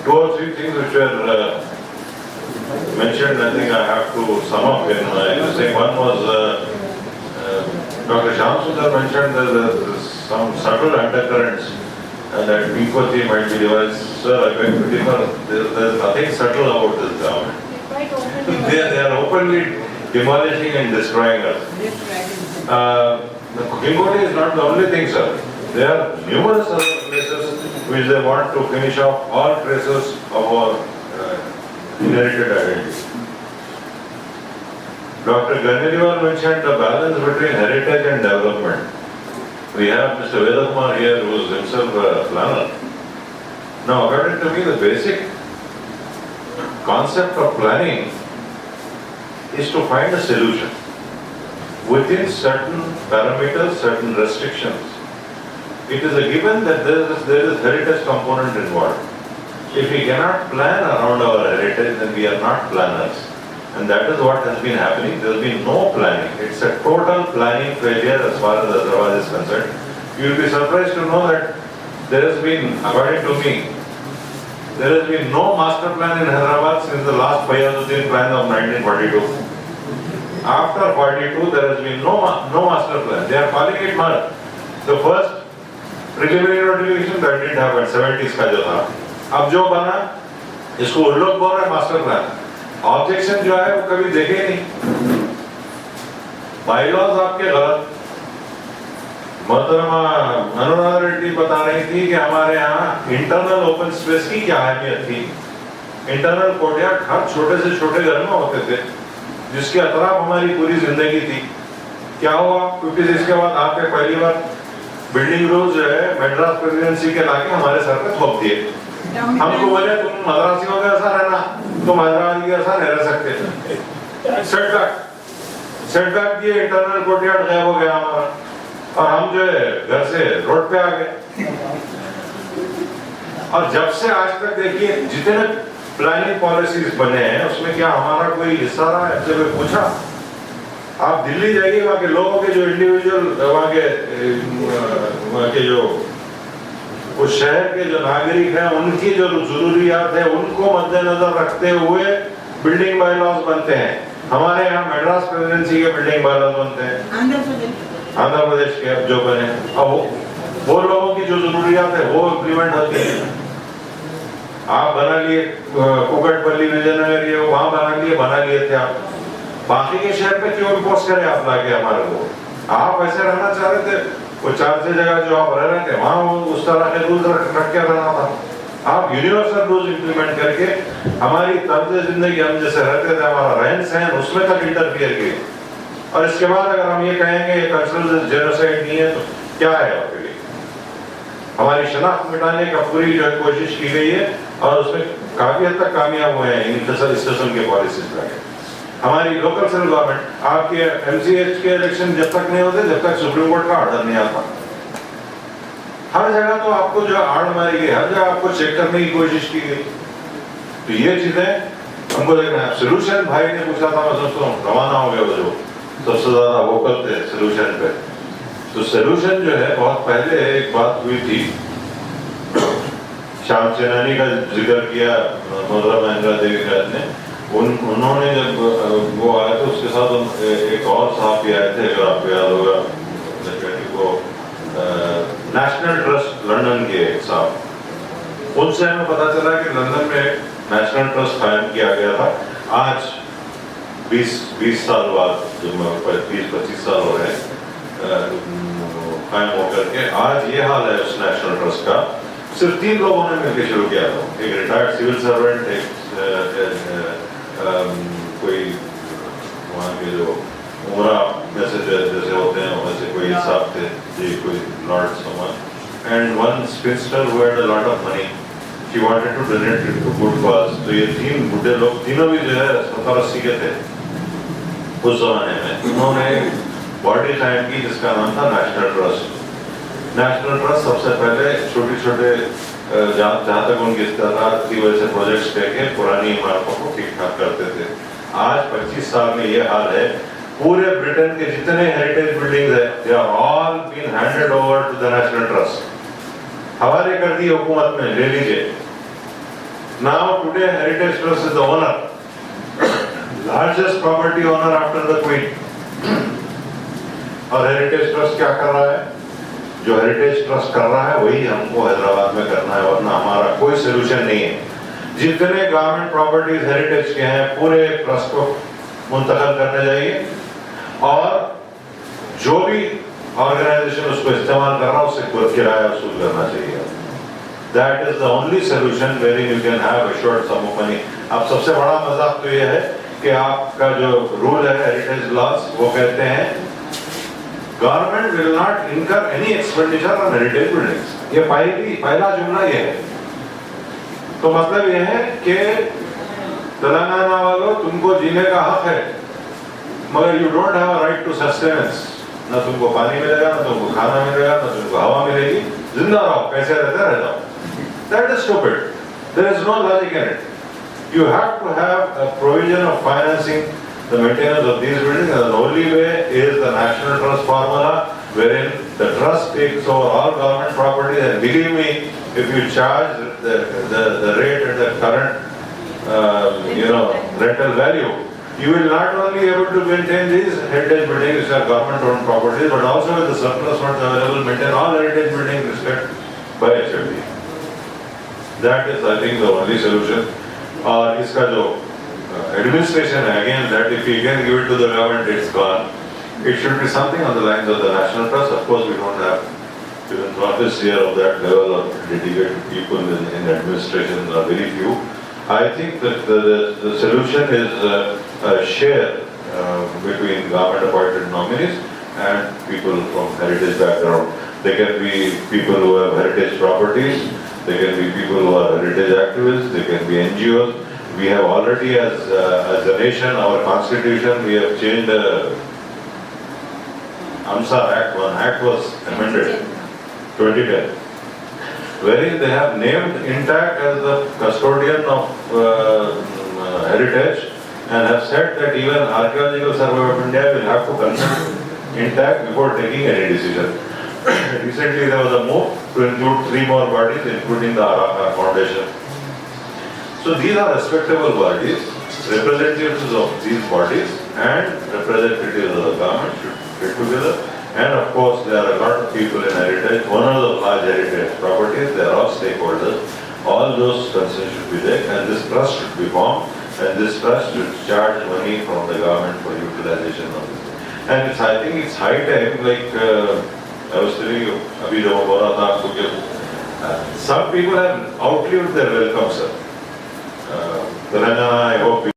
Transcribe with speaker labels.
Speaker 1: two or three things which were mentioned. I think I have to sum up in saying one was Dr. Shamsundar mentioned that there's some subtle undercurrents and that P4G might be devised. Sir, I beg to differ. There's nothing subtle about this government. They are openly demolishing and destroying us. The Kingoti is not the only thing, sir. There are numerous other places which they want to finish off all traces of our inherited identity. Dr. Ganeriwal mentioned the balance between heritage and development. We have Mr. Vedakumar here who is himself a planner. Now, according to me, the basic concept of planning is to find a solution within certain parameters, certain restrictions. It is a given that there is heritage component involved. If we cannot plan around our heritage, then we are not planners. And that is what has been happening. There has been no planning. It's a total planning failure as far as Hyderabad is concerned. You will be surprised to know that there has been, according to me, there has been no master plan in Hyderabad since the last Fayazuddin plan of 1942. After 42, there has been no master plan. They are calling it MAR. The first preliminary notification that didn't happen, 70s का जो था. अब जो बना, इसको उन लोग बोल रहे हैं मास्टर प्लान. ऑब्जेक्शन जो है वो कभी देखे ही नहीं. बाईलॉज आपके गलत. मोहतरमा अनुराधा रेड्डी बता रही थी कि हमारे यहाँ इंटरनल ओपन स्पेस की क्या अहमियत थी. इंटरनल कोर्टयार्ड हर छोटे से छोटे घर में होते थे, जिसके अतराफ हमारी पूरी जिंदगी थी. क्या हुआ? 56 के बाद आपके पहली बार बिल्डिंग रूल्स जो है मद्रास प्रेसिडेंसी के लाके हमारे सर पे थोप दिए. हमको बोले तुम मद्रासियों के ऐसा रहना, तुम हैदराबाद के ऐसा नहीं रह सकते. सेटबैक दिए, इंटरनल कोर्टयार्ड गायब हो गया हमारा, और हम जो है घर से रोड पे आ गए. और जब से आज तक देखिए जितने प्लानिंग पॉलिसीज बने हैं उसमें क्या हमारा कोई हिस्सा रहा है? जब पूछा, आप दिल्ली जाइए, वहाँ के लोगों के जो इंडिविजुअल वहाँ के जो उस शहर के जो नागरिक हैं उनकी जो जरूरियात है उनको मद्देनजर रखते हुए बिल्डिंग बायलॉज बनते हैं. हमारे यहाँ मद्रास प्रेसिडेंसी के बिल्डिंग बायलॉज बनते हैं, आंध्र प्रदेश के अब जो बने. अब वो लोगों की जो जरूरियात है वो इम्प्लीमेंट होती है. आप बना लिए कुकटपल्ली विजयनगर, ये वहाँ बना लिए थे आप. बाकी के शहर पे क्यों इम्पोज करें आप लाके हमारे को? आप ऐसे रहना चाह रहे थे, वो 4-6 जगह जो आप रह रहे थे वहाँ उस तरह के रूल्स रख के रहना था. आप यूनिवर्सल रूल्स इम्प्लीमेंट करके हमारी तर्ज जिंदगी, हम जैसे रहते थे, हमारा रहन सहन, उसमें तक इंटरफियर किए. और इसके बाद अगर हम ये कहेंगे ये कल्चरल जेनोसाइड नहीं है तो क्या है आपके लिए? हमारी शनाख्त मिटाने का पूरी जो कोशिश की गई है और उसमें काफी हद तक कामयाब हुए हैं इन किस्म के पॉलिसीज लाके. हमारी लोकल सेल गवर्नमेंट, आपके एमसीएच के इलेक्शन जब तक नहीं होते जब तक सुप्रीम कोर्ट का ऑर्डर नहीं आता. हर जगह तो आपको जो आड़ मारी गई, हर जगह आपको चेक करने की कोशिश की गई. तो ये चीजें हमको देखना है. सोल्यूशन भाई ने पूछा था, मैं समझता हूँ रवाना हो गया वो जो सबसे ज्यादा वोकल थे सोल्यूशन पे. तो सोल्यूशन जो है बहुत पहले एक बात हुई थी, श्याम चेनानी का जिक्र किया मोहतरमा इंदिरा देवी ने. उन्होंने जब वो आए तो उसके साथ एक और साहब भी आए थे, अगर आपको याद होगा, वो नेशनल ट्रस्ट लंदन के साहब. उनसे हमें पता चला कि लंदन में नेशनल ट्रस्ट कायम किया गया था. आज 20 साल बाद, जो 20-25 साल हो रहे हैं कायम होकर के, आज ये हाल है उस नेशनल ट्रस्ट का. सिर्फ 3 लोगों ने मिलकर शुरू किया था. एक रिटायर्ड सिविल सर्वेंट, एक कोई वहाँ के जो उमरा जैसे होते हैं वैसे कोई साहब थे जी, कोई lord someone, and one spinster who had a lot of money, she wanted to donate it to good cause. तो ये 3 बुढ़े लोग, तीनों भी जो है 70-80 के थे उस जमाने में. उन्होंने बॉडी कायम की जिसका नाम था नेशनल ट्रस्ट. नेशनल ट्रस्ट सबसे पहले छोटे जहाँ तक उनकी इस्तेदाद थी वैसे प्रोजेक्ट्स लेके पुरानी इमारतों को ठीक ठाक करते थे. आज 25 साल में ये हाल है. पूरे ब्रिटेन के जितने हेरिटेज बिल्डिंग्स है, they are all been handed over to the national trust. हवाले कर दी हुकूमत में, ले लीजिए. Now today Heritage Trust is the owner, largest property owner after the Queen. और हेरिटेज ट्रस्ट क्या कर रहा है? जो हेरिटेज ट्रस्ट कर रहा है वही हमको हैदराबाद में करना है, वरना हमारा कोई सोल्यूशन नहीं है। जितने गवर्नमेंट प्रॉपर्टीज हेरिटेज के हैं पूरे ट्रस्ट को मुंतकिल करने चाहिए और जो भी ऑर्गेनाइजेशन उसको इस्तेमाल कर रहा है उससे किराया वसूल करना चाहिए। That is the only solution wherein you can have assured sum of money. अब सबसे बड़ा मजाक तो ये है कि आपका जो रूल है हेरिटेज लॉस वो कहते हैं गवर्नमेंट विल नॉट इनकर any expenditure on heritage buildings. ये पहला जुमला ये है। तो मतलब ये है कि तेलंगाना वालों तुमको जीने का हक है मगर you don't have a right to sustenance. ना तुमको पानी मिलेगा, ना तुमको खाना मिलेगा, ना तुमको हवा मिलेगी, जिंदा रहो, पैसे रहते रह जाओ। That is stupid. There is no logic in it. You have to have a provision of financing the maintenance of these buildings, and the only way is the National Trust formula, wherein the trust takes over all government properties. And believe me, if you charge the rate at the current rental value, you will not only able to maintain these heritage buildings which are government-owned properties, but also with the surplus funds available, maintain all heritage buildings respect by HFD. That is, I think, the only solution. और इसका जो administration है, again, that if you can give it to the government, it's gone. It should be something on the lines of the National Trust. Of course, we don't have philanthropists here of that level of dedicated people in administration, are very few. I think that the solution is a share between government-appointed nominees and people from heritage background. They can be people who have heritage properties. They can be people who are heritage activists, they can be NGOs. We have already, as a nation, our constitution, we have changed the AMSA Act. One act was amended, 2010, wherein they have named INTAC as the custodian of heritage and have said that even Archaeological Survey of India will have to consult INTAC before taking any decision. Recently there was a move to include 3 more bodies, including the Araka Foundation. So these are respectable bodies, representatives of these bodies and representatives of the government should get together. And of course there are a lot of people in heritage, owners of large heritage properties, they are all stakeholders. All those concerns should be there and this trust should be formed and this trust should charge money from the government for utilization of this. And I think it's high time, like I was telling you, abhi jo bola tha aapko ki some people have outlived their welcome, sir. Telangana